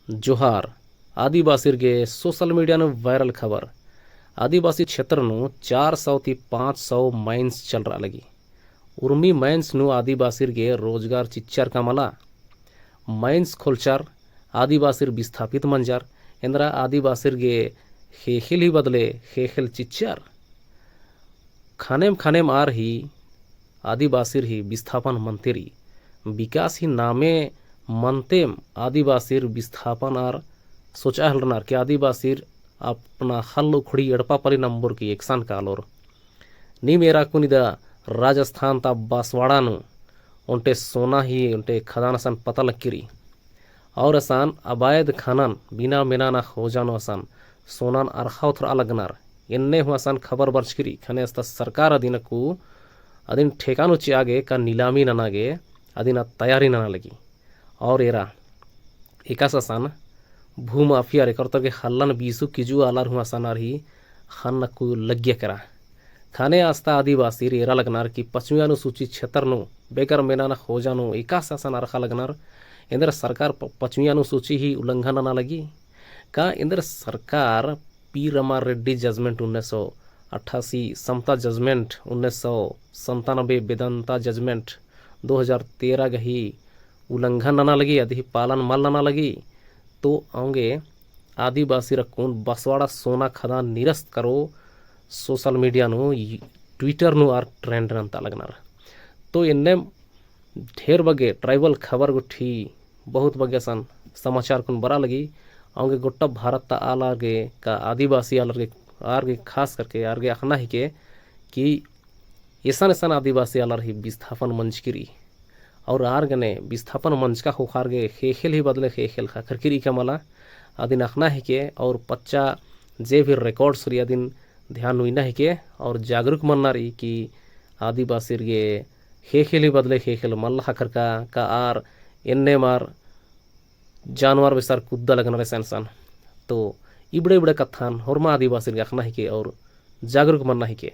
Johar ಆದಿವಾಸಿರಿಗೆ social ಮೀಡಿಯಾನು viral खबर आदिवासी क्षेत्र नु 400 થી 500 माइन्स चल रहा लगी उर्मी माइन्स नु आदिवासी रोजगार चिच्चार कामला माइन्स खोलचार आदिवासी विस्थापित मंजार ಎಂದ್ರ आदिवासी हेखिल ही बदले हेखिल चिच्चार खानेम आर ही आदिवासी ही विस्थापन मंत्री विकास ही नामे मनतेम आदिवासी विस्थापन आर सोचा हलनार कि आदिवासी अपना हल्लो खुड़ी एड़पा परी नंबर की एक्सान कालोर नी मेरा कुनिदा राजस्थान ता बांसवाड़ा नु उनटे सोना ही उनटे खदान असान पता लक्किरी और असान अबायद खानन बिना मेनाना हो जानो असान सोनान अरखाव थर अलगनार इन्ने हुआ असान खबर बर्चकिरी खने अस्ता सरकार अधीनकू अदिन ठेकानु आगे का नीलामी ननागे अदिन तैयारी नना लगी और एरा एकास असान भूमाफिया रेकर के हल्लन बीसु किजु आलार हुआ असानार ही खन को लग्य करा खाने आस्था आदिवासी एरा लगनार की पश्चिमी अनुसूचित क्षेत्र नु बेकर मेनाना हो जानो एकास असान अरखा लगनार इंदर सरकार पश्चिमी अनुसूची ही उल्लंघन ना लगी का इंदर सरकार पी रमा रेड्डी जजमेंट 1988 समता जजमेंट 1997 वेदांता जजमेंट 2013 गही उल्लंघन ना लगी अधी पालन माल ना लगी तो आगे आदिवासी रखून बसवाड़ा सोना खदान निरस्त करो सोशल मीडिया नु ट्विटर नु आर ट्रेंड अंता लगनार तो इन्ने ढेर बगे ट्राइबल खबर गुठी बहुत बगे सन समाचार कुन बरा लगी आगे गोट्टा भारत ता आलागे का आदिवासी आलगे खास करके आरगे अखना ही के कि ऐसा आदिवासी आलर ही विस्थापन मंच किरी और आर गने विस्थापन मंच का होखार गे खेल ही बदले खेल खाकर किरी का मला आदिन अखना ही के और पच्चा जे भी रिकॉर्ड्स रिया दिन ध्यान हुई ना ही के और जागरूक मनना रही कि आदिवासी गे खेल ही बदले खेल मल्ला खाकर का आर एन्ने मार जानवर बेसार कुद्दा लगना रे इंसान तो इबड़े कथान होरमा आदिवासी अखना ही के और जागरूक मनना ही के